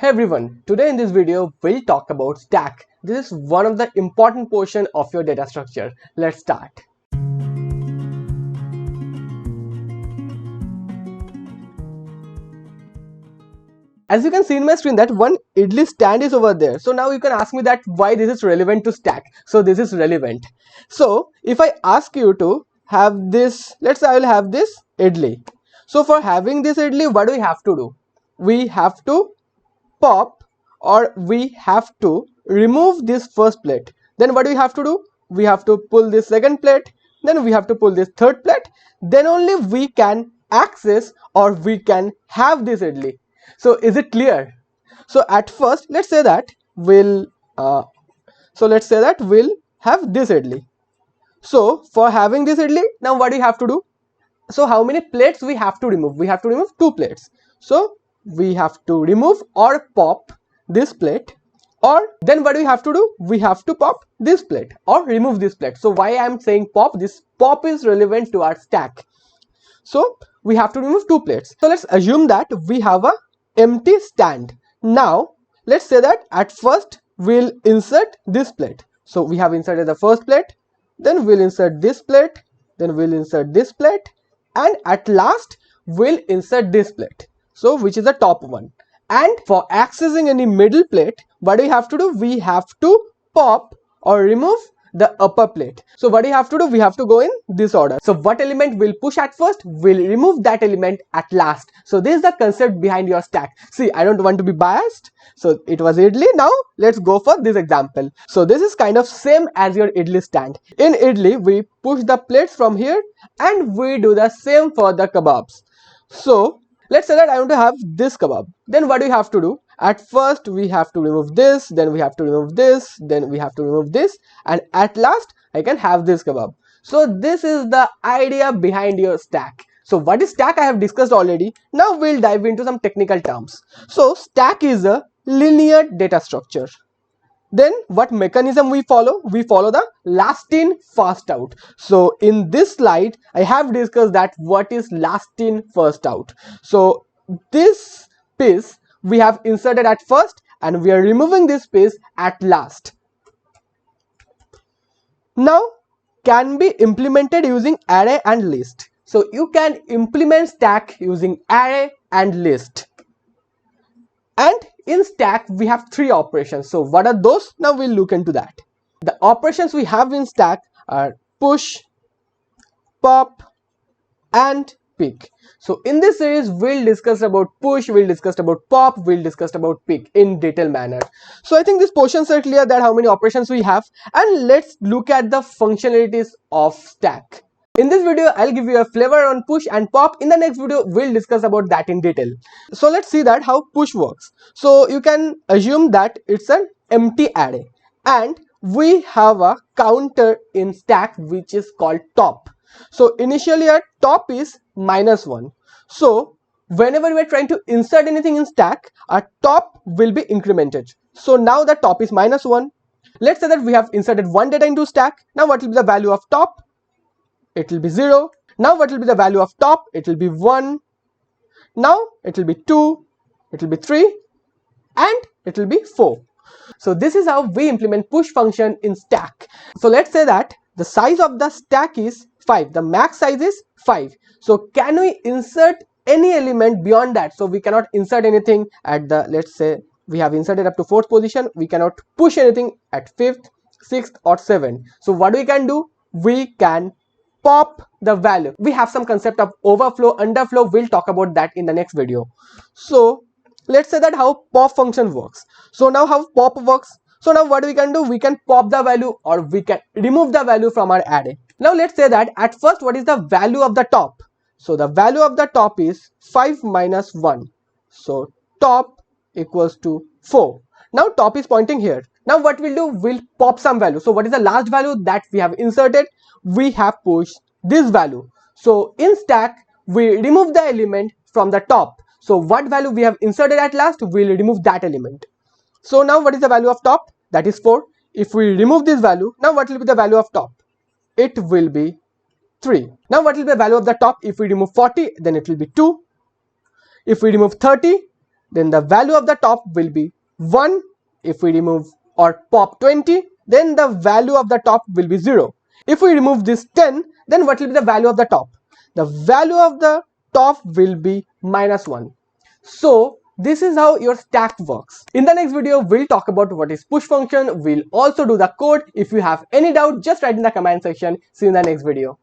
Hey everyone, today in this video we'll talk about stack. This is one of the important portion of your data structure. Let's start. As you can see in my screen that one idli stand is over there. So now you can ask me that why this is relevant to stack. So this is relevant. So if I ask you to have this, let's say I will have this idli. So for having this idli, what do we have to do? We have to pop or we have to remove this first plate. Then what do we have to do? We have to pull this second plate, then we have to pull this third plate, then only we can access or we can have this idli. So is it clear? So at first let's say that we'll have this idli. So for having this idli, now what do you have to do? So how many plates we have to remove? We have to remove 2 plates. So we have to remove or pop this plate, or then what do we have to do? We have to pop this plate or remove this plate. So why I am saying pop? This pop is relevant to our stack. So we have to remove 2 plates. So let's assume that we have a empty stand. Now let's say that at first we'll insert this plate. So we have inserted the first plate, then we'll insert this plate, then we'll insert this plate, and at last we'll insert this plate, so which is the top one. And for accessing any middle plate, what do we have to do? We have to pop or remove the upper plate. So what do you have to do? We have to go in this order. So what element will push at first? We'll remove that element at last. So this is the concept behind your stack. See, I don't want to be biased. So it was idli. Now let's go for this example. So this is kind of same as your idli stand. In idli, we push the plates from here and we do the same for the kebabs. So let's say that I want to have this kebab. Then what do you have to do? At first we have to remove this, then we have to remove this, then we have to remove this, and at last I can have this kebab. So this is the idea behind your stack. So what is stack? I have discussed already. Now we'll dive into some technical terms. So stack is a linear data structure. Then what mechanism we follow? We follow the last in first out. So in this slide I have discussed that what is last in first out. So this piece we have inserted at first and we are removing this piece at last. Now can be implemented using array and list. So you can implement stack using array and list. And in stack we have 3 operations. So what are those? Now we'll look into that. The operations we have in stack are push, pop and pick. So in this series we'll discuss about push, we'll discuss about pop, we'll discuss about pick in detailed manner. So I think these portions are clear that how many operations we have, and let's look at the functionalities of stack. In this video I'll give you a flavor on push and pop. In the next video we'll discuss about that in detail. So let's see that how push works. So you can assume that it's an empty array and we have a counter in stack which is called top. So initially our top is -1. So whenever we are trying to insert anything in stack, our top will be incremented. So now the top is -1. Let's say that we have inserted one data into stack. Now what will be the value of top? It will be 0. Now what will be the value of top? It will be 1. Now it will be 2. It will be 3. And it will be 4. So this is how we implement push function in stack. So let's say that the size of the stack is 5. The max size is 5. So can we insert any element beyond that? So we cannot insert anything at the, let's say we have inserted up to 4th position. We cannot push anything at 5th, 6th or 7th. So what we can do? We can pop the value. We have some concept of overflow, underflow. We'll talk about that in the next video. So let's say that how pop function works. So now how pop works. So now what we can do? We can pop the value or we can remove the value from our array. Now let's say that at first what is the value of the top? So the value of the top is 5 minus 1. So top equals to 4. Now top is pointing here. Now what we'll do? We'll pop some value. So what is the last value that we have inserted? We have pushed this value. So in stack we remove the element from the top. So what value we have inserted at last, we'll remove that element. So now what is the value of top? That is 4. If we remove this value, now what will be the value of top? It will be 3. Now what will be the value of the top? If we remove 40, then it will be 2. If we remove 30, then the value of the top will be 1. If we remove or pop 20, then the value of the top will be 0. If we remove this 10, then what will be the value of the top? The value of the top will be -1. So this is how your stack works. In the next video, we'll talk about what is push function. We'll also do the code. If you have any doubt, just write in the comment section. See you in the next video.